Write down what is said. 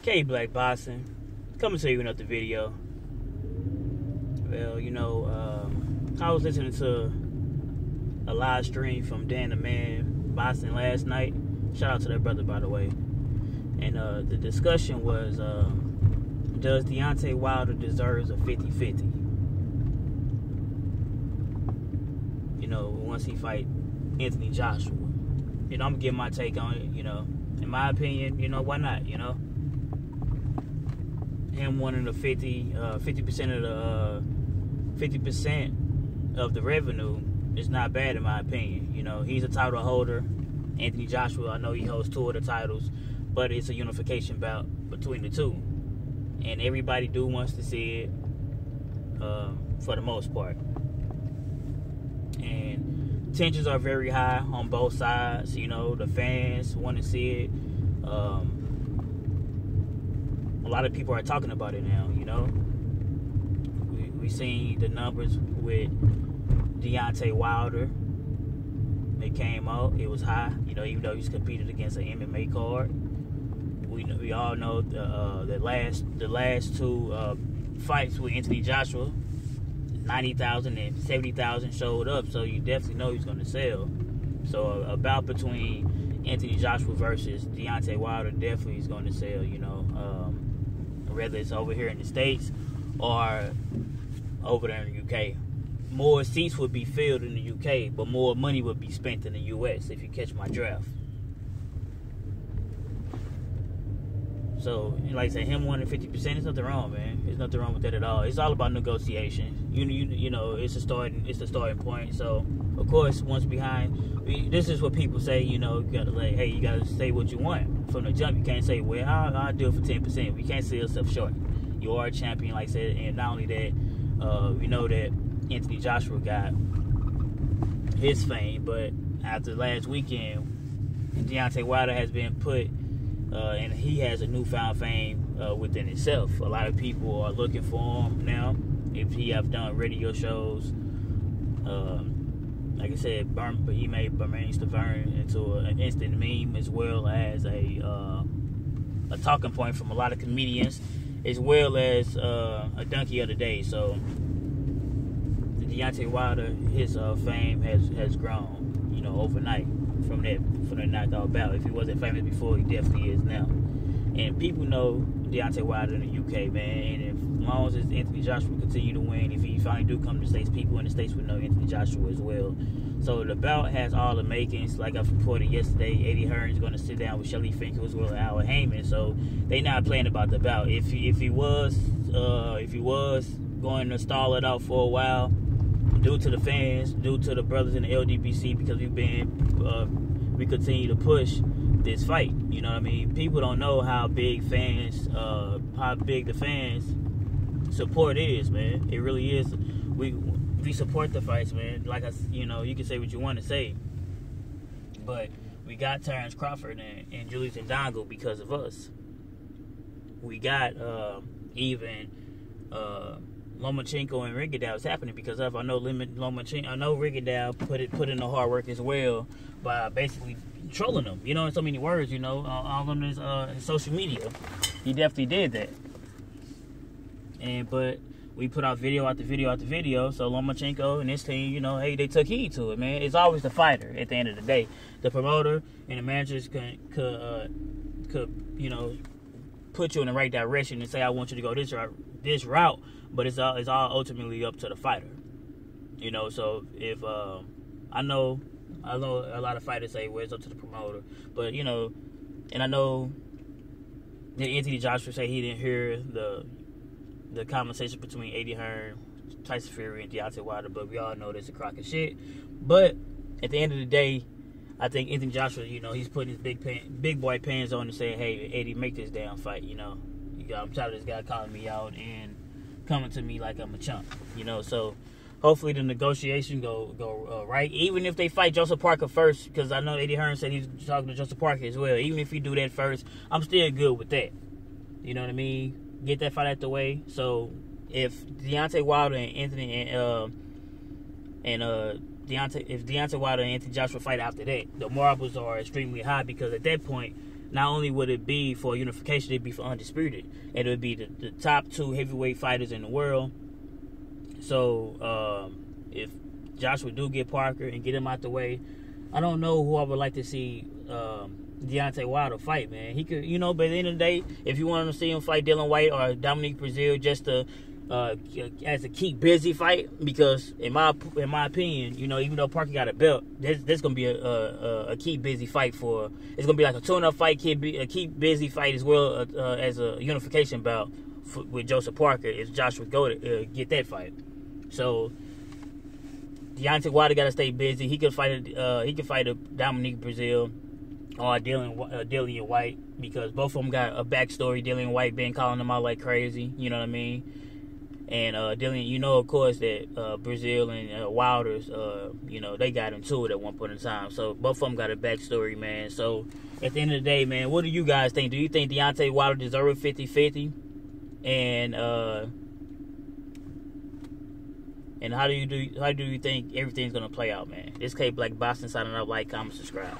K Black Boxing, coming to you with another video. Well, I was listening to a live stream from Dan the Man Boxing last night. Shout out to that brother, by the way. And the discussion was, does Deontay Wilder deserves a 50-50? Once he fight Anthony Joshua. I'm gonna give my take on it, In my opinion, why not, Him wanting the 50% of the revenue is not bad in my opinion. He's a title holder. Anthony Joshua, I know he holds 2 of the titles, but it's a unification bout between the two. And everybody wants to see it for the most part. And tensions are very high on both sides. The fans want to see it. A lot of people are talking about it now. We seen the numbers with Deontay Wilder. It came out. It was high. Even though he's competed against an MMA card. We all know the last 2 fights with Anthony Joshua. 90,000 and 70,000 showed up, so you definitely know he's going to sell. So a bout between Anthony Joshua versus Deontay Wilder definitely is going to sell, whether it's over here in the States or over there in the UK. More seats would be filled in the UK, but more money would be spent in the US, if you catch my draft. So, like I said, him wanting 50%, there's nothing wrong, man. There's nothing wrong with that at all. It's all about negotiation. It's a starting point. So, of course, once behind, this is what people say. You gotta you gotta say what you want from the jump. You can't say, well, I'll do it for 10%. We can't sell yourself short. You are a champion, like I said, and not only that, we know that Anthony Joshua got his fame, but after last weekend, Deontay Wilder has been put. And he has a newfound fame within itself. A lot of people are looking for him now. If he have done radio shows, like I said, he made Bermaine Stavern into an instant meme, as well as a talking point from a lot of comedians, as well as a donkey of the day. So the Deontay Wilder, his fame has grown, overnight. From that knockout bout. If he wasn't famous before, he definitely is now. And people know Deontay Wilder in the UK, man. And as long as Anthony Joshua continue to win, if he finally do come to the States, people in the States would know Anthony Joshua as well. So the bout has all the makings. Like I reported yesterday, Eddie Hearn's going to sit down with Shelly Finkel as well as Howard Heyman. So they not playing about the bout. If he was going to stall it out for a while, due to the fans, due to the brothers in the LDBC, because we continue to push this fight. You know what I mean? People don't know how big the fans support is, man. It really is. We support the fights, man. Like you can say what you want to say, but we got Terrence Crawford and Julius Ndongo because of us. We got even Lomachenko and Rigondeaux is happening because of. I know Rigondeaux put in the hard work as well by basically trolling them, in so many words, all on his social media. He definitely did that. But we put out video after video after video, so Lomachenko and his team, hey, they took heed to it, man. It's always the fighter at the end of the day. The promoter and the managers could put you in the right direction and say, I want you to go this route, but it's all ultimately up to the fighter. So if I know a lot of fighters say, well, it's up to the promoter, but and I know that Anthony Joshua say he didn't hear the conversation between Eddie Hearn, Tyson Fury, and Deontay Wilder, but we all know that's a crock of shit. But at the end of the day, I think Anthony Joshua, he's putting his big boy pants on and saying, hey, Eddie, make this damn fight, I'm tired of this guy calling me out and coming to me like I'm a chump, so hopefully the negotiation go right, even if they fight Joseph Parker first, because I know Eddie Hearn said he's talking to Joseph Parker as well. Even if he do that first, I'm still good with that. You know what I mean? Get that fight out the way. So if Deontay Wilder and Anthony if Deontay Wilder and Anthony Joshua fight after that, the marbles are extremely high, because at that point, not only would it be for unification, it'd be for undisputed, and it would be the top 2 heavyweight fighters in the world. So if Joshua do get Parker and get him out the way, I don't know who I would like to see Deontay Wilder fight, man. He could, you know, but at the end of the day, if you want to see him fight Dylan White or Dominique Breazeale just to as a keep busy fight, because in my opinion, you know, even though Parker got a belt, there's gonna be a keep busy fight for. It's gonna be like a tune-up fight, a keep busy fight as well as a unification bout with Joseph Parker if Joshua go to get that fight. So Deontay Wilder got to stay busy. He could fight a Dominique Breazeale or Dillian White, because both of them got a backstory. Dillian White been calling them out like crazy, you know what I mean? And Dillian, you know, of course, that Breazeale and Wilder's, you know, they got into it at one point in time. So both of them got a backstory, man. So at the end of the day, man, what do you guys think? Do you think Deontay Wilder deserves 50-50? And how do you think everything's gonna play out, man? This K Black Boston signing out. Like, comment, subscribe.